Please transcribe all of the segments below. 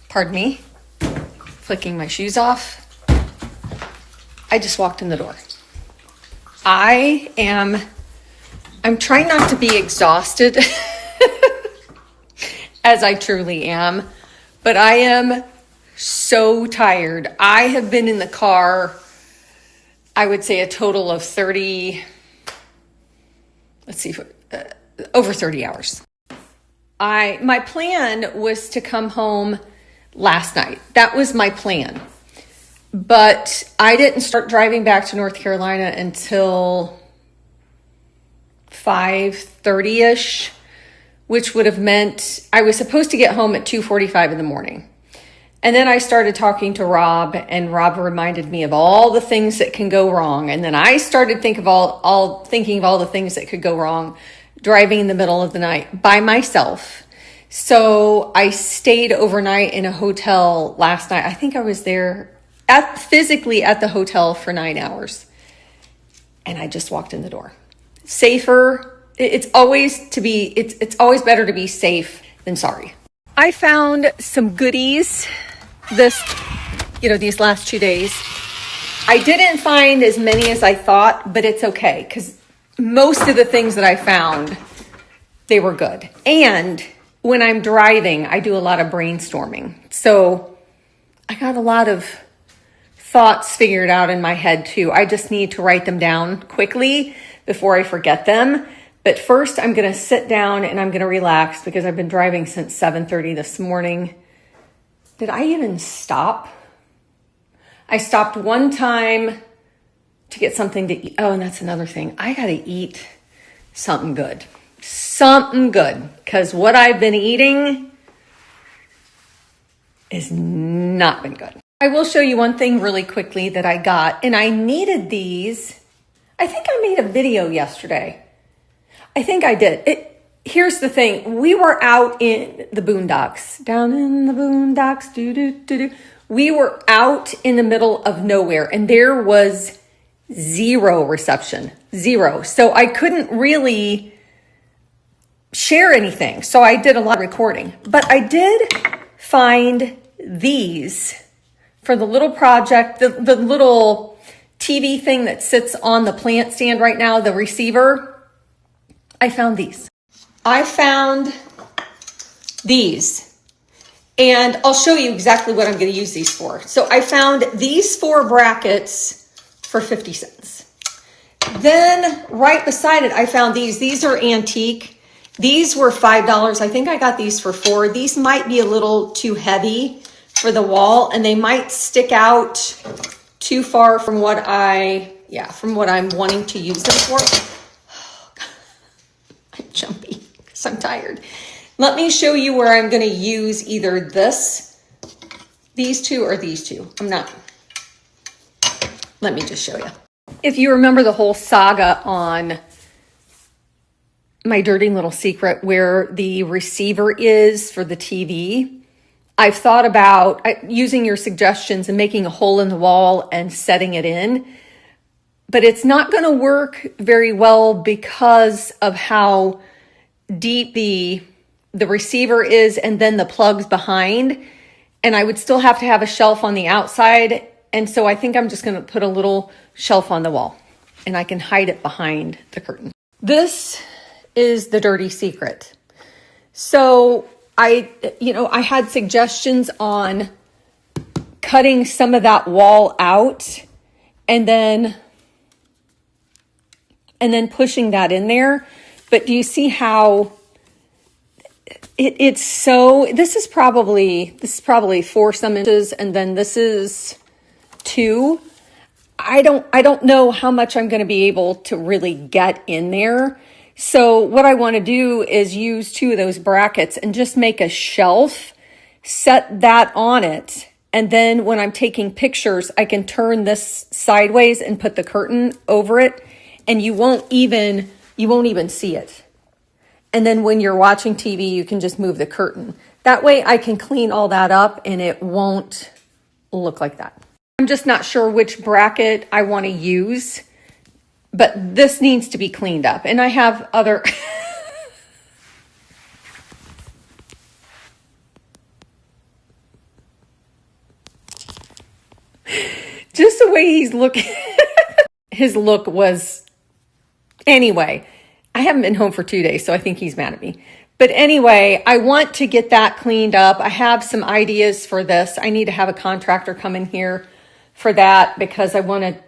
Pardon me, flicking my shoes off. I just walked in the door. I'm trying not to be exhausted as I truly am, but I am so tired. I have been in the car, I would say a total of over 30 hours. My plan was to come home last night. That was my plan. But I didn't start driving back to North Carolina until 5:30ish, which would have meant I was supposed to get home at 2:45 in the morning. And then I started talking to Rob, and Rob reminded me of all the things that can go wrong. And then I started thinking of all the things that could go wrong driving in the middle of the night by myself. So I stayed overnight in a hotel last night. I think I was there physically at the hotel for 9 hours. And I just walked in the door. Safer. It's always better to be safe than sorry. I found some goodies these last 2 days. I didn't find as many as I thought, but it's okay because most of the things that I found, they were good. And when I'm driving, I do a lot of brainstorming. So I got a lot of thoughts figured out in my head too. I just need to write them down quickly before I forget them. But first, I'm going to sit down and I'm going to relax because I've been driving since 7:30 this morning. Did I even stop? I stopped one time to get something to eat. Oh, and that's another thing. I got to eat something good. Because what I've been eating has not been good. I will show you one thing really quickly that I got, and I needed these. I think I made a video yesterday. I think I did. Here's the thing. We were out in the boondocks, down in the boondocks, We were out in the middle of nowhere, and there was zero reception, zero. So I couldn't really share anything. So I did a lot of recording, but I did find these for the little project, the little TV thing that sits on the plant stand right now, the receiver. I found these. And I'll show you exactly what I'm going to use these for. So I found these 4 brackets for 50 cents. Then right beside it, I found these. These are antique. These were $5. I think I got these for $4. These might be a little too heavy for the wall, and they might stick out too far from what I'm wanting to use them for. I'm jumpy because I'm tired. Let me show you where I'm going to use either these two, or these two. Let me just show you. If you remember the whole saga on my dirty little secret where the receiver is for the TV, I've thought about using your suggestions and making a hole in the wall and setting it in. But it's not going to work very well because of how deep the receiver is and then the plugs behind. And I would still have to have a shelf on the outside. And so I think I'm just going to put a little shelf on the wall and I can hide it behind the curtain. This is the dirty secret. So I had suggestions on cutting some of that wall out and then pushing that in there. But do you see how it's so, this is probably 4 some inches, and then this is 2. I don't know how much I'm going to be able to really get in there. So what I want to do is use 2 of those brackets and just make a shelf, set that on it. And then when I'm taking pictures, I can turn this sideways and put the curtain over it, and you won't even see it. And then when you're watching TV, you can just move the curtain. That way I can clean all that up and it won't look like that. I'm just not sure which bracket I want to use, but this needs to be cleaned up. And I have other... Just the way he's looking. His look was, anyway, I haven't been home for 2 days, so I think he's mad at me. But anyway, I want to get that cleaned up. I have some ideas for this. I need to have a contractor come in here for that because I want to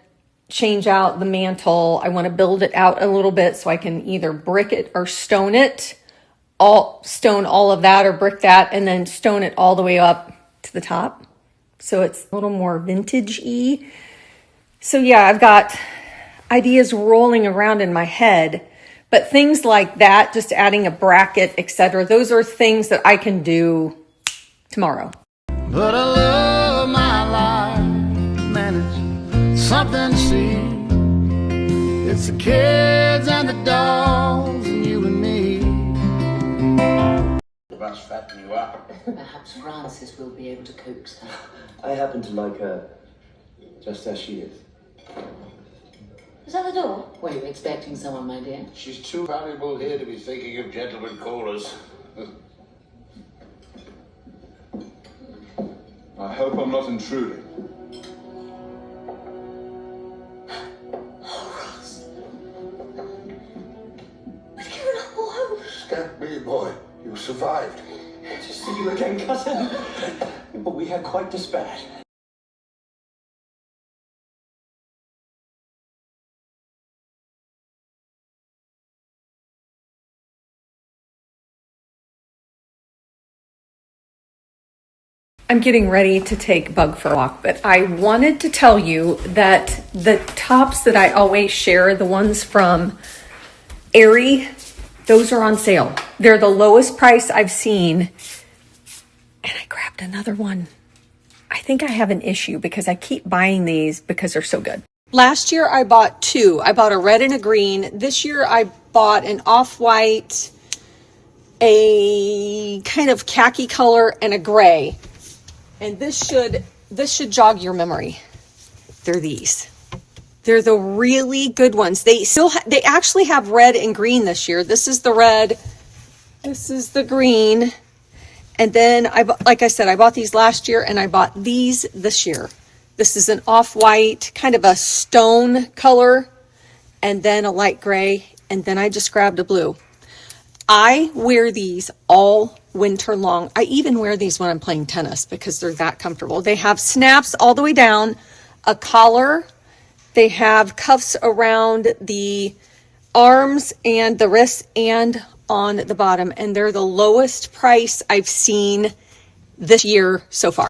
change out the mantle. I want to build it out a little bit so I can either brick it or stone it. Stone all of that or brick that and then stone it all the way up to the top. So it's a little more vintage-y. So yeah, I've got ideas rolling around in my head. But things like that, just adding a bracket, etc., those are things that I can do tomorrow. But I love my life, man, it's something to see. It's the kids and the dogs and you and me. Must fatten you up. Perhaps Frances will be able to coax her. I happen to like her just as she is. Is that the door? Were you expecting someone, my dear? She's too valuable here to be thinking of gentlemen callers. I hope I'm not intruding. Scat me, boy. You survived. To see you again, cousin. But we had quite the spat. I'm getting ready to take Bug for a walk, but I wanted to tell you that the tops that I always share, the ones from Aerie, those are on sale. They're the lowest price I've seen. And I grabbed another one. I think I have an issue because I keep buying these because they're so good. Last year I bought two. I bought a red and a green. This year I bought an off-white, a kind of khaki color, and a gray. And this should jog your memory. They're these. They're the really good ones. They actually have red and green this year. This is the red. This is the green. And then like I said, I bought these last year and I bought these this year. This is an off-white, kind of a stone color, and then a light gray, and then I just grabbed a blue. I wear these all winter long. I even wear these when I'm playing tennis because they're that comfortable. They have snaps all the way down, a collar. They have cuffs around the arms and the wrists and on the bottom. And they're the lowest price I've seen this year so far.